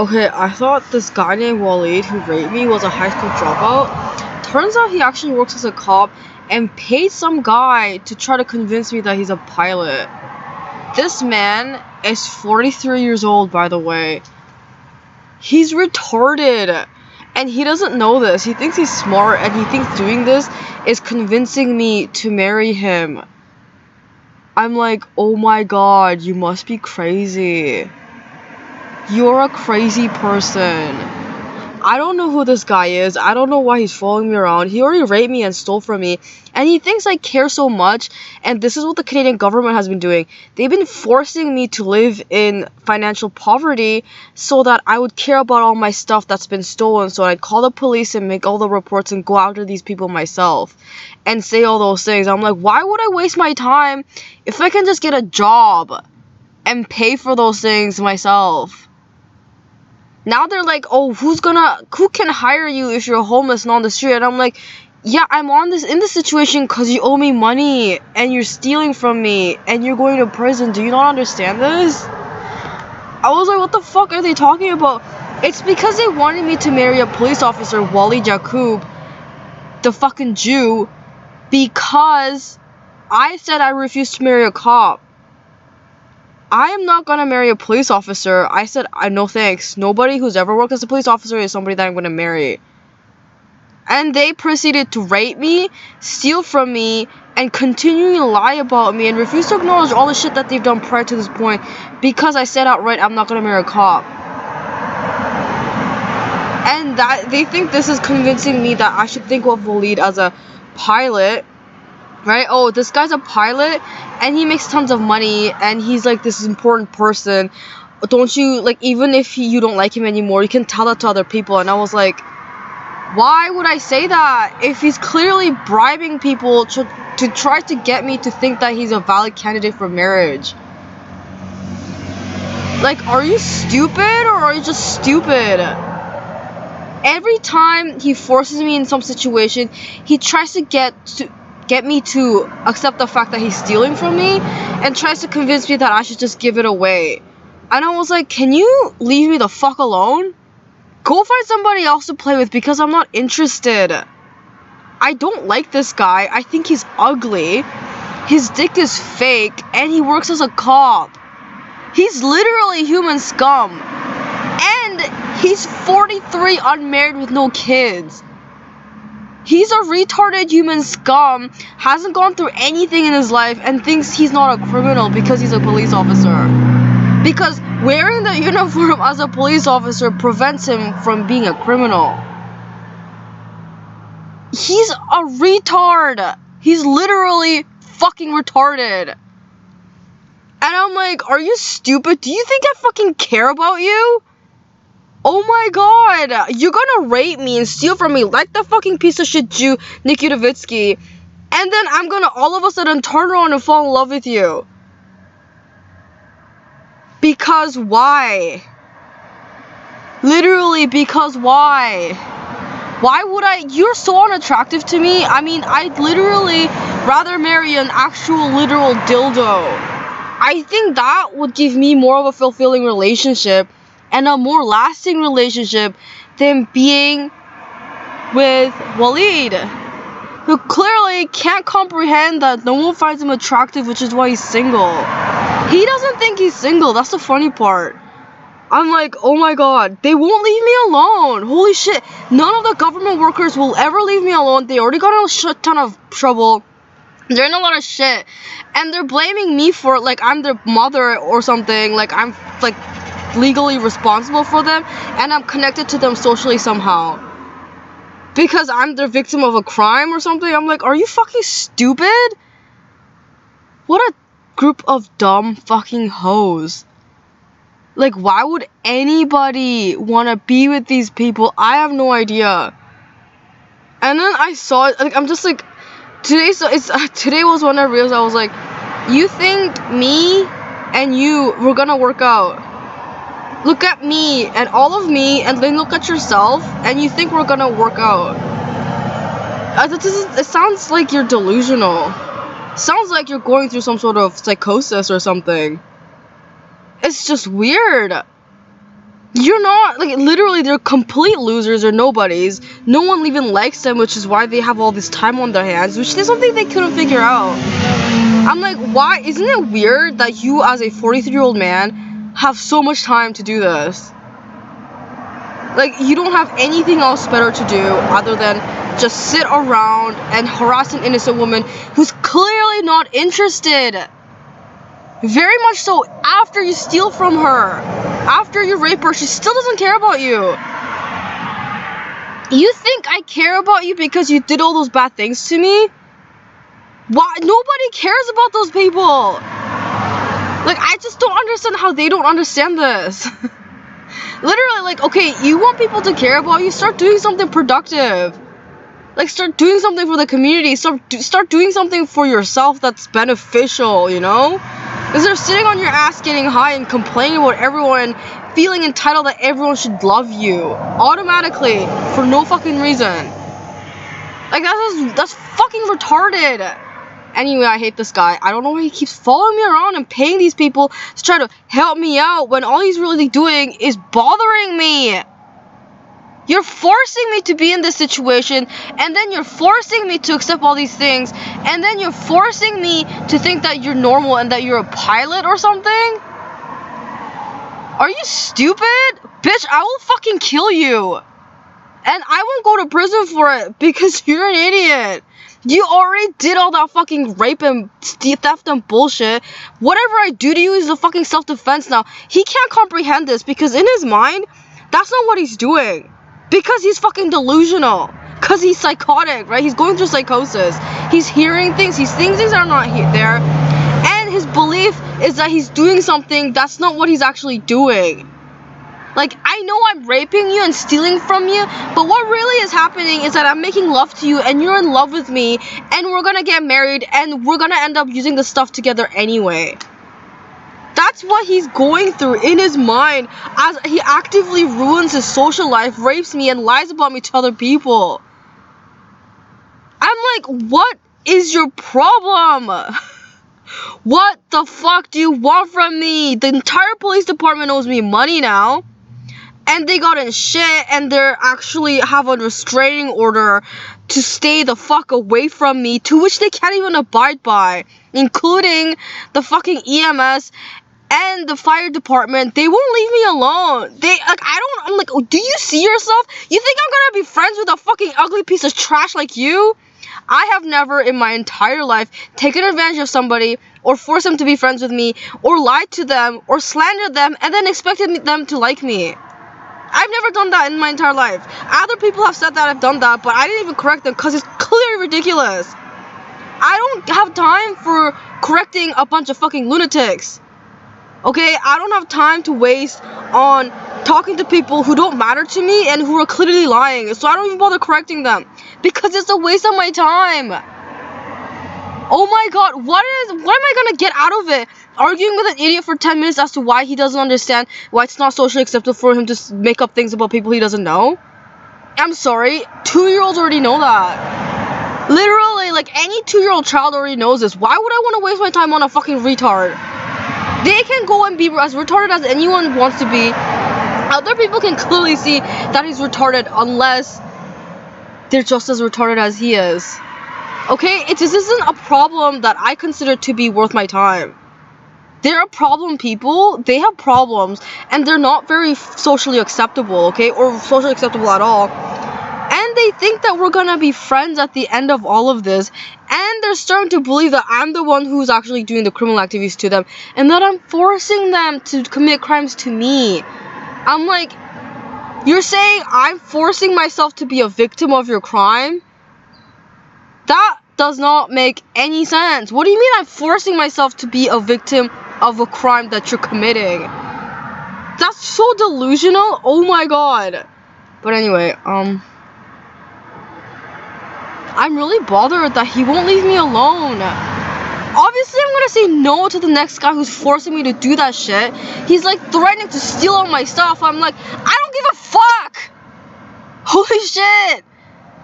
Okay, I thought this guy named Waleed who raped me was a high school dropout. Turns out he actually works as a cop and paid some guy to try to convince me that he's a pilot. This man is 43 years old, by the way. He's retarded. And he doesn't know this. He thinks he's smart and he thinks doing this is convincing me to marry him. I'm like, oh my god, you must be crazy. You're a crazy person. I don't know who this guy is. I don't know why he's following me around. He already raped me and stole from me. And he thinks I care so much. And this is what the Canadian government has been doing. They've been forcing me to live in financial poverty so that I would care about all my stuff that's been stolen. So I'd call the police and make all the reports and go after these people myself. And say all those things. I'm like, why would I waste my time if I can just get a job and pay for those things myself? Now they're like, oh, who can hire you if you're homeless and on the street? And I'm like, yeah, I'm in this situation because you owe me money and you're stealing from me and you're going to prison. Do you not understand this? I was like, what the fuck are they talking about? It's because they wanted me to marry a police officer, Wally Jakub, the fucking Jew, because I said I refused to marry a cop. I am not gonna marry a police officer. I said, no thanks. Nobody who's ever worked as a police officer is somebody that I'm gonna marry. And they proceeded to rape me, steal from me, and continually lie about me and refuse to acknowledge all the shit that they've done prior to this point because I said outright I'm not gonna marry a cop. And that they think this is convincing me that I should think of Waleed as a pilot. Right? Oh, this guy's a pilot and he makes tons of money and he's like this important person. Don't you, like, even if you don't like him anymore, you can tell that to other people. And I was like, why would I say that if he's clearly bribing people to try to get me to think that he's a valid candidate for marriage? Like, are you stupid or are you just stupid? Every time he forces me in some situation, he tries to get me to accept the fact that he's stealing from me and tries to convince me that I should just give it away. And I was like, can you leave me the fuck alone? Go find somebody else to play with because I'm not interested. I don't like this guy. I think he's ugly. His dick is fake and he works as a cop. He's literally human scum. And he's 43, unmarried with no kids. He's a retarded human scum, hasn't gone through anything in his life, and thinks he's not a criminal because he's a police officer. Because wearing the uniform as a police officer prevents him from being a criminal. He's a retard. He's literally fucking retarded. And I'm like, are you stupid? Do you think I fucking care about you? Oh my god, you're gonna rape me and steal from me like the fucking piece of shit Jew, Nikita Vitsky. And then I'm gonna all of a sudden turn around and fall in love with you. Because why? Literally, because why? Why would I? You're so unattractive to me. I mean, I'd literally rather marry an actual literal dildo. I think that would give me more of a fulfilling relationship and a more lasting relationship than being with Waleed, who clearly can't comprehend that no one finds him attractive, which is why he's single. He doesn't think he's single. That's the funny part. I'm like, oh my god, they won't leave me alone. Holy shit. None of the government workers will ever leave me alone. They already got in a shit ton of trouble. They're in a lot of shit. And they're blaming me for it like I'm their mother or something. Like I'm like legally responsible for them. And I'm connected to them socially somehow. Because I'm their victim of a crime or something. I'm like, are you fucking stupid? What a group of dumb fucking hoes. Like, why would anybody want to be with these people? I have no idea. And then I saw it, like, I'm just like, today was when I realized, I was like, you think me and you were gonna work out? Look at me and all of me, and then look at yourself, and you think we're gonna work out. It sounds like you're delusional. Sounds like you're going through some sort of psychosis or something. It's just weird. You're not, like, literally, they're complete losers or nobodies. No one even likes them, which is why they have all this time on their hands, which is something they couldn't figure out. I'm like, why? Isn't it weird that you, as a 43-year-old man, have so much time to do this? Like, you don't have anything else better to do other than just sit around and harass an innocent woman who's clearly not interested. Very much so. After you steal from her, after you rape her, she still doesn't care about you. You think I care about you because you did all those bad things to me? Why? Nobody cares about those people. Like, I just don't understand how they don't understand this. Literally, like, okay, you want people to care about you, start doing something productive. Like, start doing something for the community. Start doing something for yourself that's beneficial, you know? Instead of sitting on your ass getting high and complaining about everyone, feeling entitled that everyone should love you automatically for no fucking reason. Like, that's fucking retarded. Anyway, I hate this guy. I don't know why he keeps following me around and paying these people to try to help me out when all he's really doing is bothering me. You're forcing me to be in this situation, and then you're forcing me to accept all these things, and then you're forcing me to think that you're normal and that you're a pilot or something? Are you stupid? Bitch, I will fucking kill you. And I won't go to prison for it because you're an idiot. You already did all that fucking rape and theft and bullshit. Whatever I do to you is a fucking self-defense now. He can't comprehend this because in his mind, that's not what he's doing. Because he's fucking delusional. Because he's psychotic, right? He's going through psychosis. He's hearing things. He's seeing things that are not there. And his belief is that he's doing something that's not what he's actually doing. Like, I know I'm raping you and stealing from you, but what really is happening is that I'm making love to you and you're in love with me and we're gonna get married and we're gonna end up using the stuff together anyway. That's what he's going through in his mind as he actively ruins his social life, rapes me, and lies about me to other people. I'm like, what is your problem? What the fuck do you want from me? The entire police department owes me money now. And they got in shit, and they're actually have a restraining order to stay the fuck away from me, to which they can't even abide by, including the fucking EMS and the fire department. They won't leave me alone. I'm like, oh, do you see yourself? You think I'm gonna be friends with a fucking ugly piece of trash like you? I have never in my entire life taken advantage of somebody or forced them to be friends with me or lied to them or slandered them and then expected them to like me. I've never done that in my entire life. Other people have said that I've done that, but I didn't even correct them because it's clearly ridiculous. I don't have time for correcting a bunch of fucking lunatics. Okay? I don't have time to waste on talking to people who don't matter to me and who are clearly lying. So I don't even bother correcting them because it's a waste of my time. Oh my god, what am I gonna get out of it? Arguing with an idiot for 10 minutes as to why he doesn't understand why it's not socially acceptable for him to make up things about people he doesn't know? I'm sorry, 2-year-olds already know that. Literally, like, any 2-year-old child already knows this. Why would I want to waste my time on a fucking retard? They can go and be as retarded as anyone wants to be. Other people can clearly see that he's retarded unless they're just as retarded as he is. Okay, this isn't a problem that I consider to be worth my time. They're a problem people, they have problems, and they're not very socially acceptable, okay, or socially acceptable at all. And they think that we're gonna be friends at the end of all of this, and they're starting to believe that I'm the one who's actually doing the criminal activities to them, and that I'm forcing them to commit crimes to me. I'm like, you're saying I'm forcing myself to be a victim of your crime? That does not make any sense. What do you mean I'm forcing myself to be a victim of a crime that you're committing? That's so delusional. Oh my god. But anyway, I'm really bothered that he won't leave me alone. Obviously, I'm gonna say no to the next guy who's forcing me to do that shit. He's like threatening to steal all my stuff. I'm like, I don't give a fuck. Holy shit.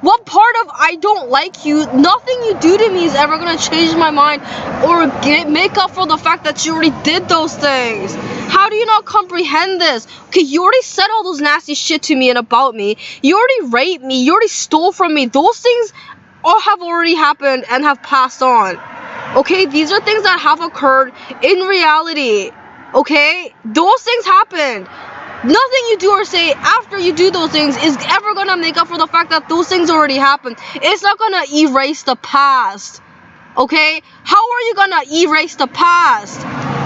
What part of I don't like you, nothing you do to me is ever gonna change my mind or make up for the fact that you already did those things? How do you not comprehend this? Okay, you already said all those nasty shit to me and about me. You already raped me. You already stole from me. Those things all have already happened and have passed on. Okay, these are things that have occurred in reality. Okay, those things happened. Nothing you do or say after you do those things is ever gonna make up for the fact that those things already happened. It's not gonna erase the past. Okay? How are you gonna erase the past?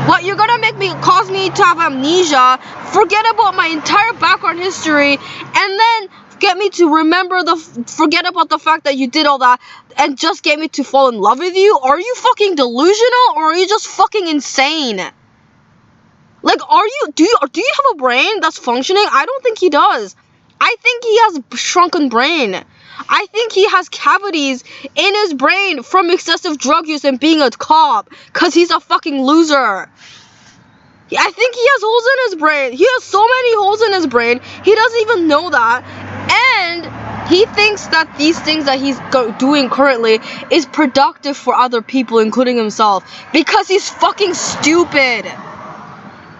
What, you're gonna cause me to have amnesia, forget about my entire background history, and then get me to forget about the fact that you did all that, and just get me to fall in love with you? Are you fucking delusional, or are you just fucking insane? Like, do you have a brain that's functioning? I don't think he does. I think he has a shrunken brain. I think he has cavities in his brain from excessive drug use and being a cop, cause he's a fucking loser. I think he has holes in his brain. He has so many holes in his brain. He doesn't even know that. And he thinks that these things that he's doing currently is productive for other people, including himself, because he's fucking stupid.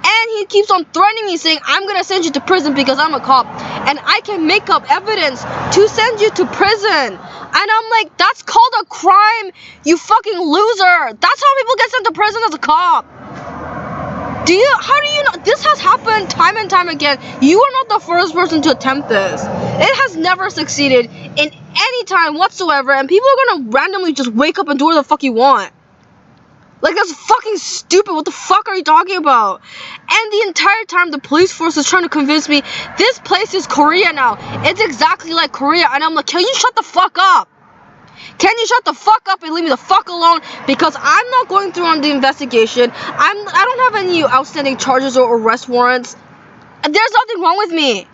And he keeps on threatening me, saying, I'm gonna send you to prison because I'm a cop. And I can make up evidence to send you to prison. And I'm like, that's called a crime, you fucking loser. That's how people get sent to prison as a cop. How do you know? This has happened time and time again. You are not the first person to attempt this. It has never succeeded in any time whatsoever. And people are gonna randomly just wake up and do whatever the fuck you want. Like, that's fucking stupid. What the fuck are you talking about? And the entire time, the police force is trying to convince me this place is Korea now. It's exactly like Korea. And I'm like, can you shut the fuck up? Can you shut the fuck up and leave me the fuck alone? Because I'm not going through on the investigation. I don't have any outstanding charges or arrest warrants. And there's nothing wrong with me.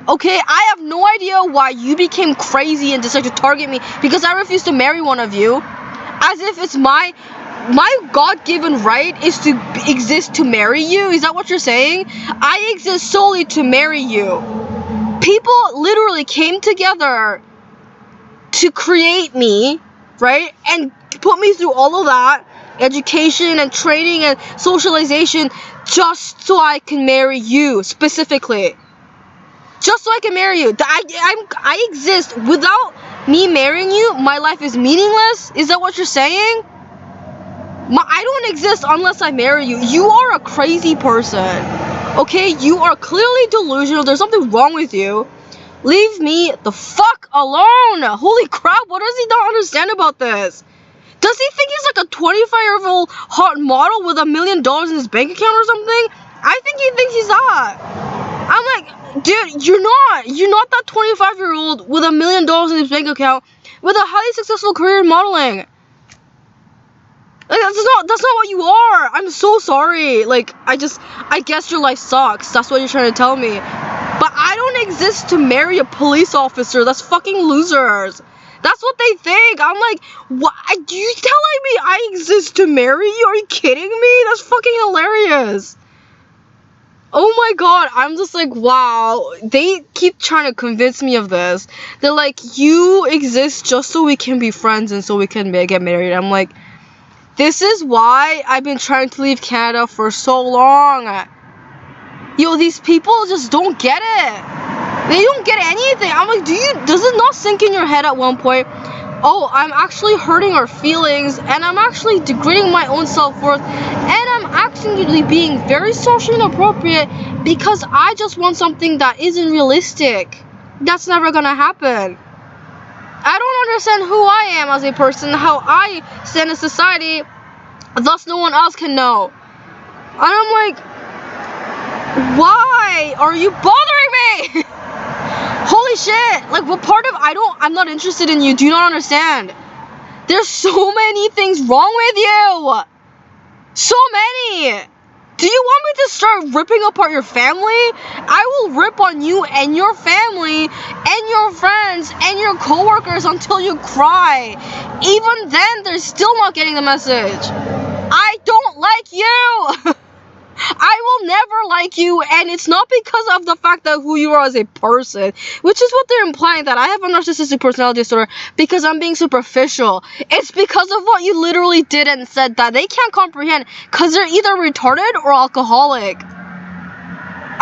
Okay, I have no idea why you became crazy and decided to target me because I refuse to marry one of you. As if it's my God-given right is to exist to marry you? Is that what you're saying? I exist solely to marry you. People literally came together to create me, right? And put me through all of that, education and training and socialization, just so I can marry you, specifically. Just so I can marry you. I exist. Without me marrying you, my life is meaningless? Is that what you're saying? I don't exist unless I marry you. You are a crazy person. Okay? You are clearly delusional. There's something wrong with you. Leave me the fuck alone. Holy crap, what does he not understand about this? Does he think he's like a 25-year-old hot model with $1 million in his bank account or something? I think he thinks he's that. I'm like, dude, you're not that 25-year-old with $1 million in his bank account with a highly successful career in modeling. Like, that's not what you are. I'm so sorry. Like, I guess your life sucks. That's what you're trying to tell me. But I don't exist to marry a police officer. That's fucking losers. That's what they think. I'm like, what? Are you telling me I exist to marry you? Are you kidding me? That's fucking hilarious. Oh my god, I'm just like, wow. They keep trying to convince me of this. They're like, you exist just so we can be friends and so we can get married. I'm like, this is why I've been trying to leave Canada for so long. Yo, these people just don't get it. They don't get anything. I'm like, does it not sink in your head at one point? Oh, I'm actually hurting our feelings, and I'm actually degrading my own self-worth, and I'm actually being very socially inappropriate because I just want something that isn't realistic. That's never gonna happen. I don't understand who I am as a person, how I stand in society, thus no one else can know. And I'm like, why are you bothering me? Holy shit. Like, what part of I'm not interested in you. Do you not understand? There's so many things wrong with you. So many. Do you want me to start ripping apart your family? I will rip on you and your family and your friends and your coworkers until you cry. Even then, they're still not getting the message. I don't like you. I will never like you, and it's not because of the fact that who you are as a person, which is what they're implying, that I have a narcissistic personality disorder because I'm being superficial. It's because of what you literally did and said that they can't comprehend because they're either retarded or alcoholic.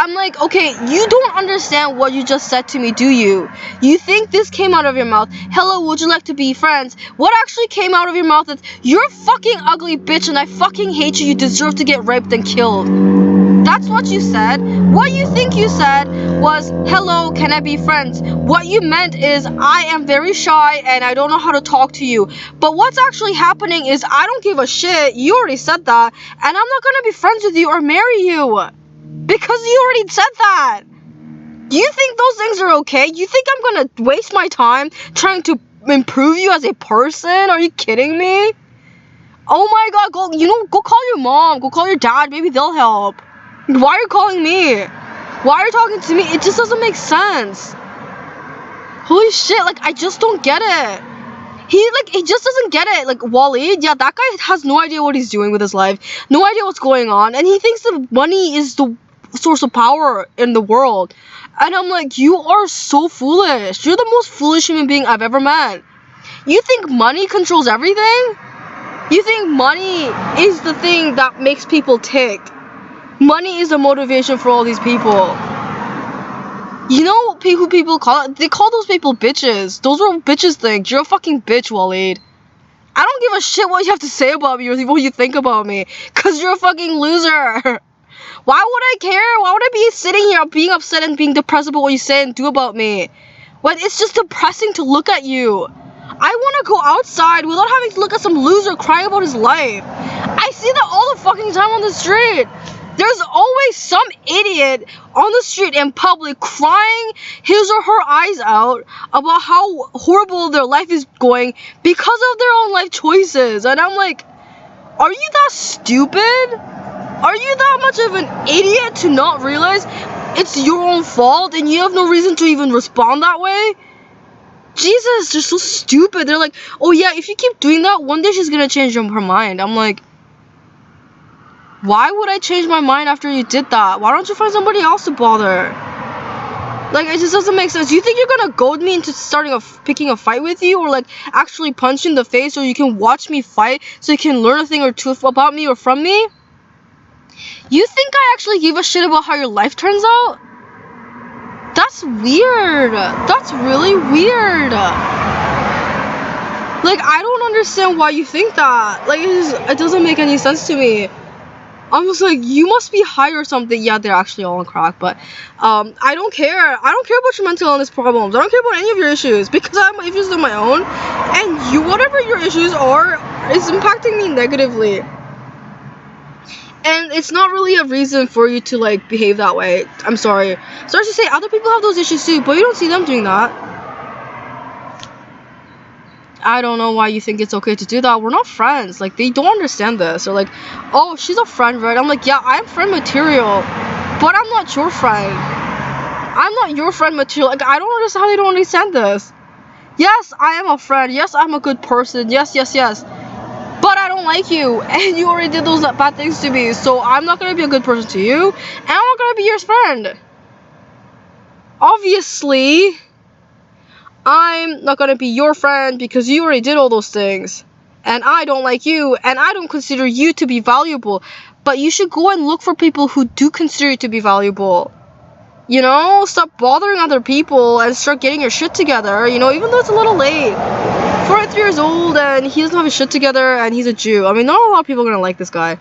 I'm like, okay, you don't understand what you just said to me, do you? You think this came out of your mouth? Hello, would you like to be friends? What actually came out of your mouth is, you're a fucking ugly bitch and I fucking hate you. You deserve to get raped and killed. That's what you said. What you think you said was, hello, can I be friends? What you meant is, I am very shy and I don't know how to talk to you. But what's actually happening is, I don't give a shit. You already said that. And I'm not gonna be friends with you or marry you. Because you already said that. You think those things are okay? You think I'm gonna waste my time trying to improve you as a person? Are you kidding me? Oh my god, go call your mom, go call your dad, maybe they'll help. Why are you calling me? Why are you talking to me? It just doesn't make sense. Holy shit, like, I just don't get it. He just doesn't get it. Like, Waleed, yeah, that guy has no idea what he's doing with his life, no idea what's going on, and he thinks that money is the source of power in the world. And I'm like, you are so foolish. You're the most foolish human being I've ever met. You think money controls everything? You think money is the thing that makes people tick? Money is the motivation for all these people. You know who people call it? They call those people bitches. Those are bitches things. You're a fucking bitch, Waleed. I don't give a shit what you have to say about me or what you think about me. Cause you're a fucking loser. Why would I care? Why would I be sitting here being upset and being depressed about what you say and do about me? When it's just depressing to look at you. I want to go outside without having to look at some loser crying about his life. I see that all the fucking time on the street. There's always some idiot on the street in public crying his or her eyes out about how horrible their life is going because of their own life choices. And I'm like, are you that stupid? Are you that much of an idiot to not realize it's your own fault and you have no reason to even respond that way? Jesus, they're so stupid. They're like, oh yeah, if you keep doing that, one day she's gonna change her mind. I'm like, why would I change my mind after you did that? Why don't you find somebody else to bother? Like, it just doesn't make sense. You think you're gonna goad me into picking a fight with you, or like actually punch you in the face, so you can watch me fight, so you can learn a thing or two about me or from me? You think I actually give a shit about how your life turns out? That's weird. That's really weird. Like, I don't understand why you think that. Like, it doesn't make any sense to me. I'm just like, you must be high or something. Yeah, they're actually all on crack, but I don't care. I don't care about your mental illness problems. I don't care about any of your issues because I have issues of my own, and you, whatever your issues are, is impacting me negatively. And it's not really a reason for you to like behave that way. I'm sorry. Sorry to say, other people have those issues too, but you don't see them doing that. I don't know why you think it's okay to do that. We're not friends. Like, they don't understand this. They're like, oh, she's a friend, right? I'm like, yeah, I'm friend material, but I'm not your friend. I'm not your friend material. Like, I don't understand how they don't understand this. Yes, I am a friend. Yes, I'm a good person. Yes, yes, yes. But I don't like you, and you already did those bad things to me, so I'm not gonna be a good person to you, and I'm not gonna be your friend. Obviously, I'm not gonna be your friend because you already did all those things. And I don't like you, and I don't consider you to be valuable. But you should go and look for people who do consider you to be valuable. You know, stop bothering other people and start getting your shit together, you know, even though it's a little late. 43 years old and he doesn't have his shit together and he's a Jew. I mean, not a lot of people are gonna like this guy.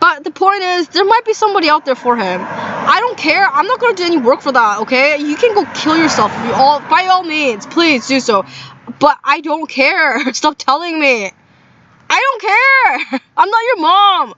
But the point is, there might be somebody out there for him. I don't care. I'm not gonna do any work for that, okay? You can go kill yourself if you all, by all means, please do so. But I don't care. Stop telling me. I don't care. I'm not your mom.